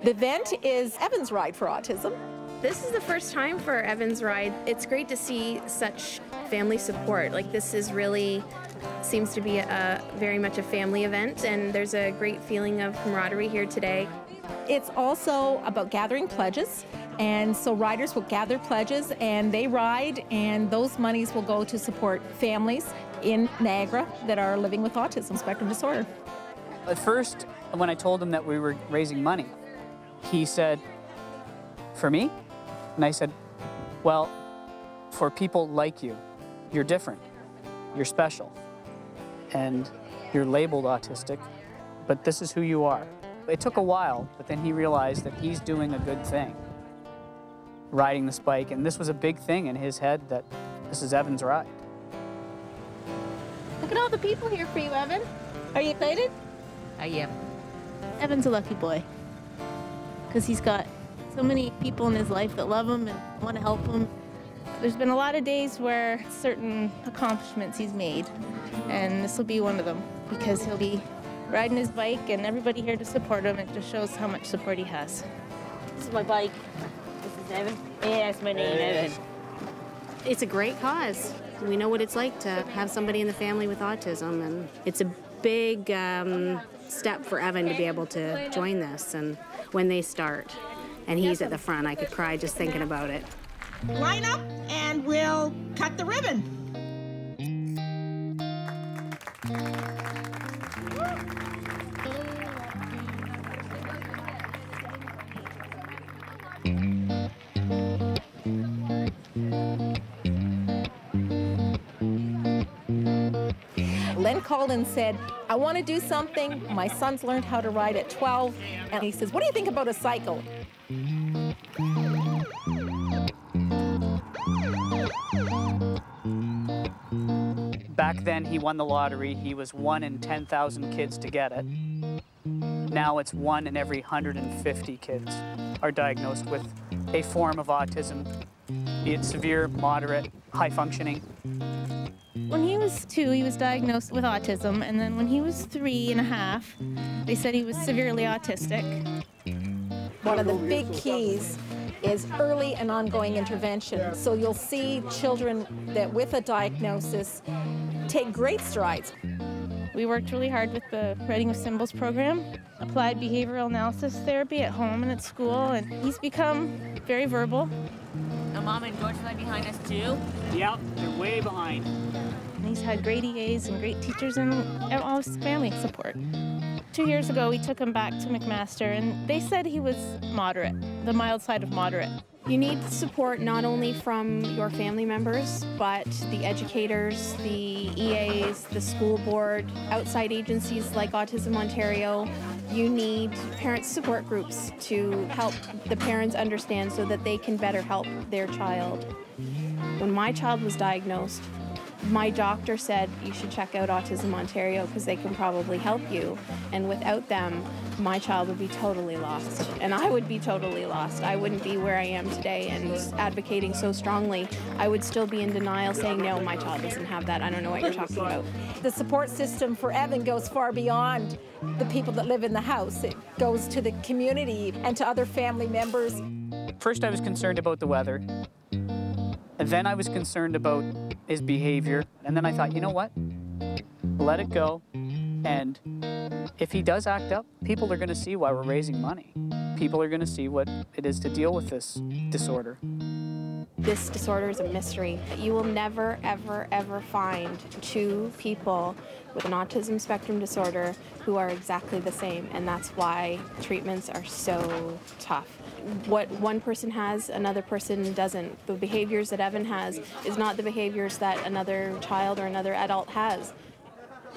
The event is Evan's Ride for Autism. This is the first time for Evan's Ride. It's great to see such family support. Like, this is really seems to be very much a family event, and there's a great feeling of camaraderie here today. It's also about gathering pledges, and so riders will gather pledges and they ride, and those monies will go to support families in Niagara that are living with autism spectrum disorder. At first, when I told him that we were raising money, he said, "For me?" And I said, "Well, for people like you. You're different, you're special, and you're labeled autistic, but this is who you are." It took a while, but then he realized that he's doing a good thing, riding this bike, and this was a big thing in his head, that this is Evan's Ride. Look at all the people here for you, Evan. Are you excited? I am. Evan's a lucky boy, because he's got so many people in his life that love him and want to help him. There's been a lot of days where certain accomplishments he's made, and this will be one of them, because he'll be riding his bike and everybody here to support him. It just shows how much support he has. This is my bike. This is Evan. Yeah, that's my name, Evan. It's a great cause. We know what it's like to have somebody in the family with autism, and it's a big step for Evan to be able to join this. And when they start, and he's at the front, I could cry just thinking about it. Line up and we'll cut the ribbon. Len called and said, "I want to do something. My son's learned how to ride at 12. And he says, "What do you think about a cycle?" Back then, he won the lottery. He was 1 in 10,000 kids to get it. Now it's 1 in every 150 kids are diagnosed with a form of autism, be it severe, moderate, high functioning. When he was 2, he was diagnosed with autism, and then when he was 3.5, they said he was severely autistic. One of the big keys is early and ongoing intervention. So you'll see children that with a diagnosis take great strides. We worked really hard with the Writing with Symbols program, applied behavioral analysis therapy at home and at school, and he's become very verbal. Now, Mom and George are behind us too. Yep, they're way behind. And he's had great EAs and great teachers and all his family support. 2 years ago, we took him back to McMaster, and they said he was moderate, the mild side of moderate. You need support not only from your family members, but the educators, the EAs, the school board, outside agencies like Autism Ontario. You need parent support groups to help the parents understand so that they can better help their child. When my child was diagnosed, my doctor said you should check out Autism Ontario because they can probably help you. And without them, my child would be totally lost. And I would be totally lost. I wouldn't be where I am today and advocating so strongly. I would still be in denial saying, no, my child doesn't have that. I don't know what you're talking about. The support system for Evan goes far beyond the people that live in the house. It goes to the community and to other family members. First, I was concerned about the weather. And then I was concerned about his behavior. And then I thought, you know what? Let it go. And if he does act up, people are going to see why we're raising money. People are going to see what it is to deal with this disorder. This disorder is a mystery. You will never, ever, ever find 2 people with an autism spectrum disorder who are exactly the same, and that's why treatments are so tough. What one person has, another person doesn't. The behaviors that Evan has is not the behaviors that another child or another adult has.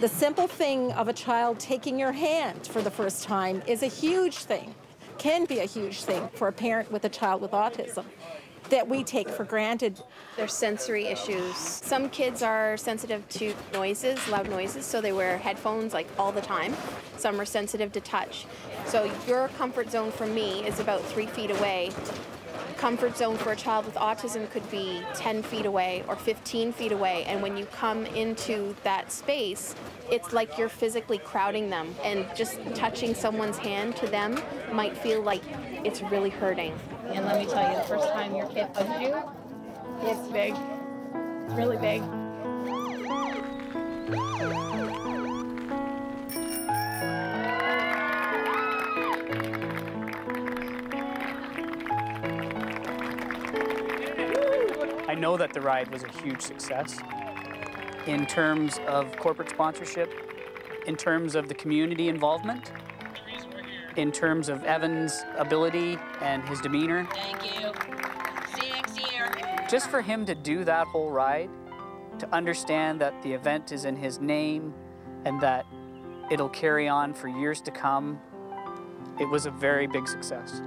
The simple thing of a child taking your hand for the first time is a huge thing, can be a huge thing for a parent with a child with autism that we take for granted. There's sensory issues. Some kids are sensitive to noises, loud noises, so they wear headphones like all the time. Some are sensitive to touch. So your comfort zone from me is about 3 feet away. comfort zone for a child with autism could be 10 feet away or 15 feet away, and when you come into that space, it's like you're physically crowding them, and just touching someone's hand to them might feel like it's really hurting. And let me tell you, the first time your kid hugs you, it's big. It's really big. I know that the ride was a huge success in terms of corporate sponsorship, in terms of the community involvement, in terms of Evan's ability and his demeanor. Thank you. See you next year. Just for him to do that whole ride, to understand that the event is in his name and that it'll carry on for years to come, it was a very big success.